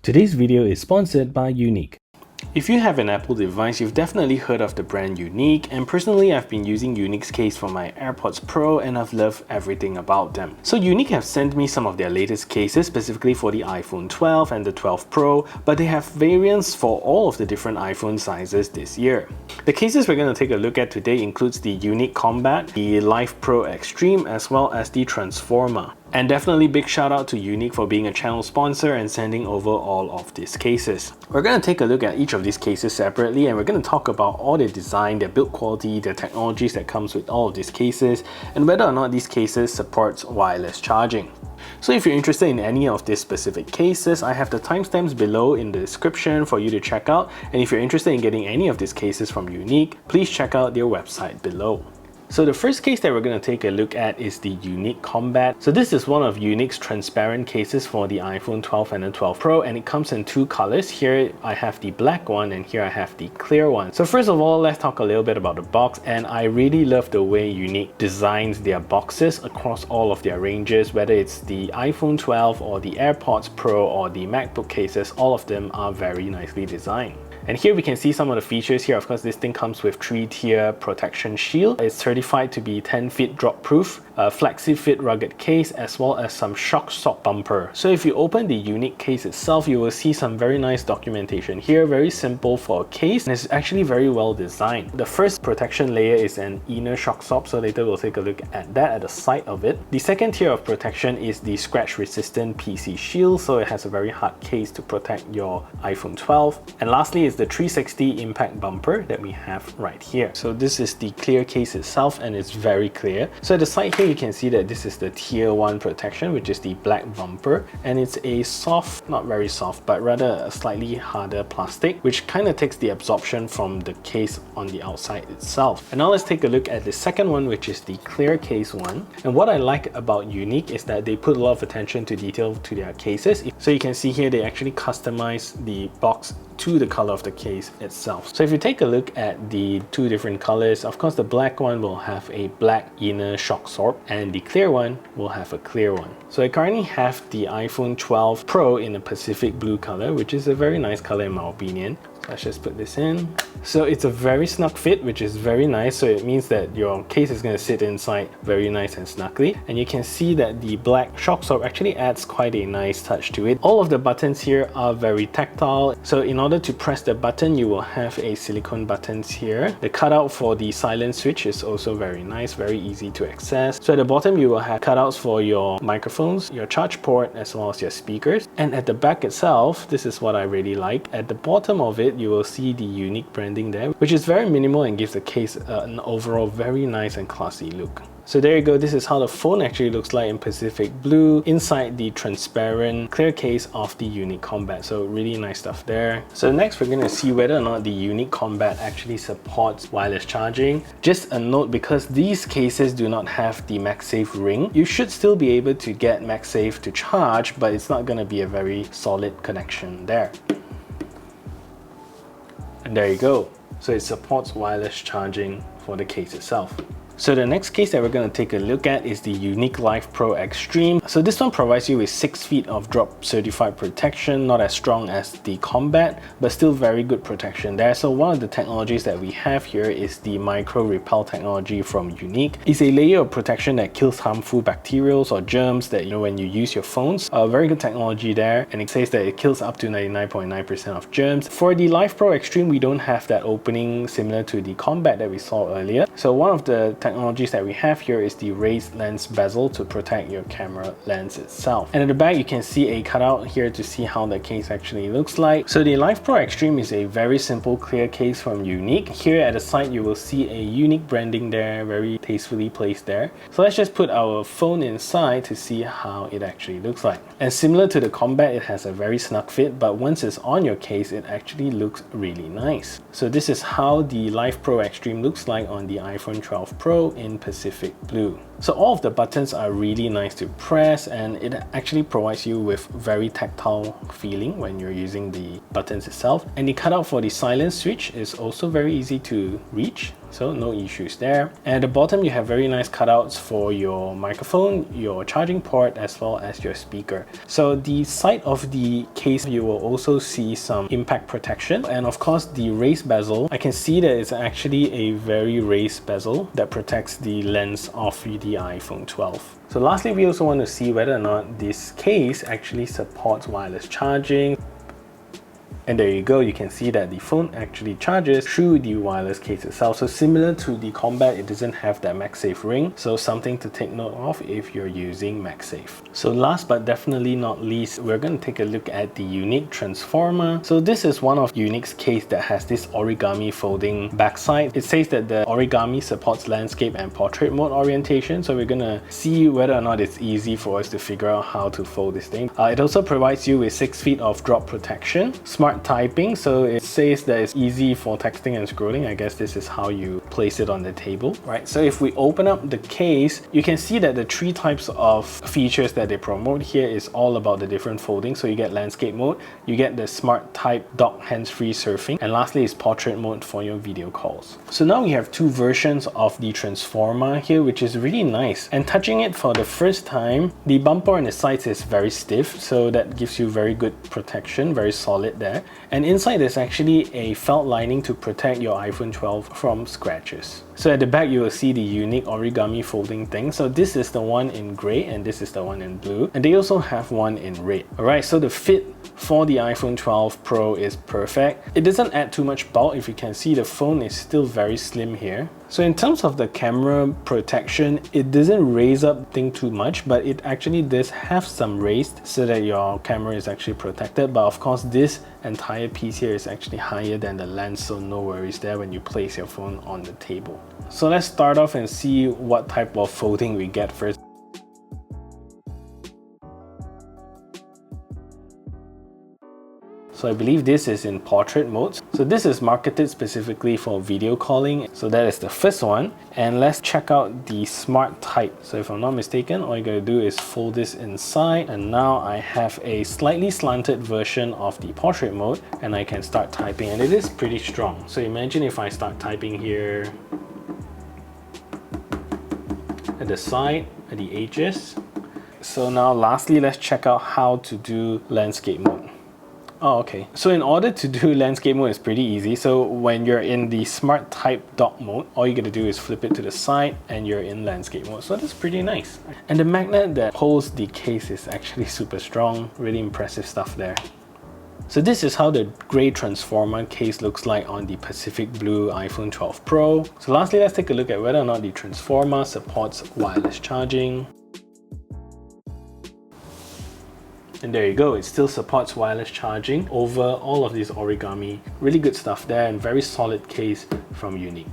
Today's video is sponsored by UNIQ. If you have an Apple device, you've definitely heard of the brand UNIQ, and personally I've been using UNIQ's case for my AirPods Pro and I've loved everything about them. So UNIQ have sent me some of their latest cases specifically for the iPhone 12 and the 12 Pro, but they have variants for all of the different iPhone sizes this year. The cases we're going to take a look at today includes the UNIQ Combat, the Lifepro Xtreme, as well as the Transforma. And definitely big shout out to UNIQ for being a channel sponsor and sending over all of these cases. We're going to take a look at each of these cases separately, and we're going to talk about all their design, their build quality, their technologies that comes with all of these cases, and whether or not these cases supports wireless charging. So if you're interested in any of these specific cases, I have the timestamps below in the description for you to check out, and if you're interested in getting any of these cases from UNIQ, please check out their website below. So the first case that we're going to take a look at is the UNIQ Combat. So this is one of UNIQ's transparent cases for the iPhone 12 and the 12 Pro, and it comes in two colors. Here I have the black one and here I have the clear one. So first of all, let's talk a little bit about the box, and I really love the way UNIQ designs their boxes across all of their ranges, whether it's the iPhone 12 or the AirPods Pro or the MacBook cases, all of them are very nicely designed. And here we can see some of the features here. Of course, this thing comes with 3-tier protection shield. It's certified to be 10 feet drop proof, a flexi fit rugged case, as well as some shock stop bumper. So if you open the UNIQ case itself, you will see some very nice documentation here, very simple for a case, and it's actually very well designed. The first protection layer is an inner shock stop, so later we'll take a look at that at the side of it. The second tier of protection is the scratch resistant PC shield, so it has a very hard case to protect your iPhone 12. And lastly is the 360 impact bumper that we have right here. So this is the clear case itself, and it's very clear. So at the side here you can see that this is the tier 1 protection, which is the black bumper, and it's a soft, not very soft, but rather a slightly harder plastic, which kind of takes the absorption from the case on the outside itself. And now let's take a look at the second one, which is the clear case one. And what I like about UNIQ is that they put a lot of attention to detail to their cases. So you can see here they actually customize the box to the color of the case itself. So if you take a look at the two different colors, of course the black one will have a black inner shock absorb and the clear one will have a clear one. So I currently have the iPhone 12 Pro in a Pacific blue color, which is a very nice color in my opinion. Let's just put this in. So it's a very snug fit, which is very nice. So it means that your case is going to sit inside very nice and snugly. And you can see that the black shock absorb actually adds quite a nice touch to it. All of the buttons here are very tactile. So in order to press the button, you will have a silicone buttons here. The cutout for the silent switch is also very nice, very easy to access. So at the bottom, you will have cutouts for your microphones, your charge port, as well as your speakers. And at the back itself, this is what I really like. At the bottom of it, you will see the UNIQ branding there, which is very minimal and gives the case an overall very nice and classy look. So there you go, this is how the phone actually looks like in Pacific blue inside the transparent clear case of the UNIQ Combat. So really nice stuff there. So next we're going to see whether or not the UNIQ Combat actually supports wireless charging. Just a note, because these cases do not have the MagSafe ring, you should still be able to get MagSafe to charge, but it's not going to be a very solid connection there. And there you go. So it supports wireless charging for the case itself. So the next case that we're going to take a look at is the UNIQ Lifepro Xtreme. So this one provides you with 6 feet of drop certified protection, not as strong as the Combat, but still very good protection there. So one of the technologies that we have here is the micro repel technology from UNIQ. It's a layer of protection that kills harmful bacterials or germs that, when you use your phones. Very good technology there, and it says that it kills up to 99.9% of germs. For the Lifepro Xtreme, we don't have that opening similar to the Combat that we saw earlier. So one of the technologies that we have here is the raised lens bezel to protect your camera lens itself. And at the back you can see a cutout here to see how the case actually looks like. So the Lifepro Xtreme is a very simple clear case from UNIQ. Here at the side you will see a UNIQ branding there, very tastefully placed there. So let's just put our phone inside to see how it actually looks like. And similar to the Combat, it has a very snug fit, but once it's on your case it actually looks really nice. So this is how the Lifepro Xtreme looks like on the iPhone 12 Pro in Pacific blue. So all of the buttons are really nice to press, and it actually provides you with very tactile feeling when you're using the buttons itself. And the cutout for the silent switch is also very easy to reach. so no issues there. And at the bottom you have very nice cutouts for your microphone, your charging port, as well as your speaker. So the side of the case, you will also see some impact protection, and of course the raised bezel. I can see that it's actually a very raised bezel that protects the lens of the iPhone 12. So lastly, we also want to see whether or not this case actually supports wireless charging. And there you go, you can see that the phone actually charges through the wireless case itself. So similar to the Combat, it doesn't have that MagSafe ring, so something to take note of if you're using MagSafe. So last but definitely not least, we're going to take a look at the UNIQ Transforma. So this is one of UNIQ's case that has this origami folding backside. It says that the origami supports landscape and portrait mode orientation, so we're going to see whether or not it's easy for us to figure out how to fold this thing. It also provides you with 6 feet of drop protection, smart typing, so it says that it's easy for texting and scrolling. I guess this is how you place it on the table, right? So if we open up the case, you can see that the 3 types of features that they promote here is all about the different folding. So you get landscape mode, you get the smart type dock hands-free surfing, and lastly is portrait mode for your video calls. So now we have 2 versions of the Transforma here, which is really nice. And touching it for the first time, the bumper on the sides is very stiff, so that gives you very good protection, very solid there. And inside there's actually a felt lining to protect your iPhone 12 from scratches. So at the back you will see the UNIQ origami folding thing. So this is the one in grey and this is the one in blue, and they also have one in red. Alright, so the fit for the iPhone 12 Pro is perfect. It doesn't add too much bulk. If you can see, the phone is still very slim here. So in terms of the camera protection, it doesn't raise up thing too much, but it actually does have some raised so that your camera is actually protected. But of course this entire piece here is actually higher than the lens, so no worries there when you place your phone on the table. So let's start off and see what type of folding we get first. So I believe this is in portrait mode. So this is marketed specifically for video calling. So that is the first one. And let's check out the smart type. So if I'm not mistaken, all you gotta do is fold this inside. And now I have a slightly slanted version of the portrait mode and I can start typing, and it is pretty strong. So imagine if I start typing here at the side, at the edges. So now lastly, let's check out how to do landscape mode. Oh, okay. So in order to do landscape mode, it's pretty easy. So when you're in the smart type dock mode, all you gotta do is flip it to the side and you're in landscape mode. So that's pretty nice. And the magnet that holds the case is actually super strong. Really impressive stuff there. So this is how the grey Transforma case looks like on the Pacific Blue iPhone 12 Pro. So lastly, let's take a look at whether or not the Transforma supports wireless charging. And there you go, it still supports wireless charging over all of these origami. Really good stuff there, and very solid case from UNIQ.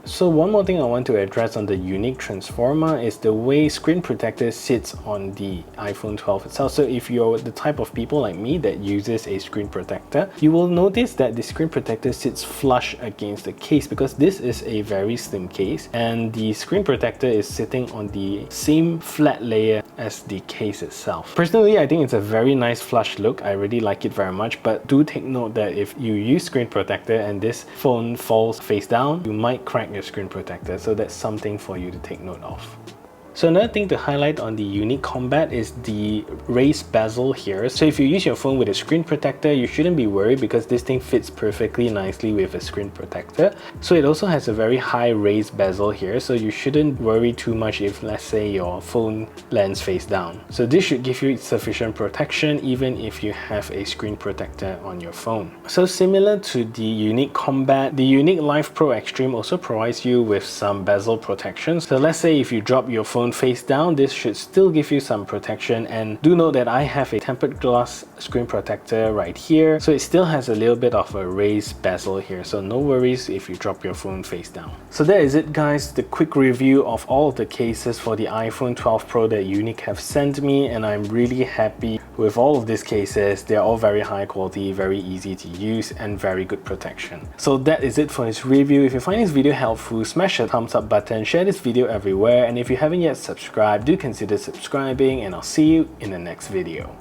So one more thing I want to address on the UNIQ Transforma is the way screen protector sits on the iPhone 12 itself. So if you're the type of people like me that uses a screen protector, you will notice that the screen protector sits flush against the case because this is a very slim case and the screen protector is sitting on the same flat layer as the case itself. Personally, I think it's a very nice flush look. I really like it very much, but do take note that if you use screen protector and this phone falls face down, you might crack your screen protector, so that's something for you to take note of. So another thing to highlight on the UNIQ Combat is the raised bezel here. So if you use your phone with a screen protector, you shouldn't be worried because this thing fits perfectly nicely with a screen protector. So it also has a very high raised bezel here, so you shouldn't worry too much if, let's say, your phone lands face down. So this should give you sufficient protection even if you have a screen protector on your phone. So similar to the UNIQ Combat, the UNIQ Lifepro Xtreme also provides you with some bezel protection. So let's say if you drop your phone face down, this should still give you some protection. And do note that I have a tempered glass screen protector right here, so it still has a little bit of a raised bezel here, so no worries if you drop your phone face down. So that is it, guys, the quick review of all of the cases for the iPhone 12 Pro that UNIQ have sent me, and I'm really happy with all of these cases. They're all very high quality, very easy to use, and very good protection. So that is it for this review. If you find this video helpful, smash the thumbs up button, share this video everywhere, and if you haven't yet subscribed, do consider subscribing, and I'll see you in the next video.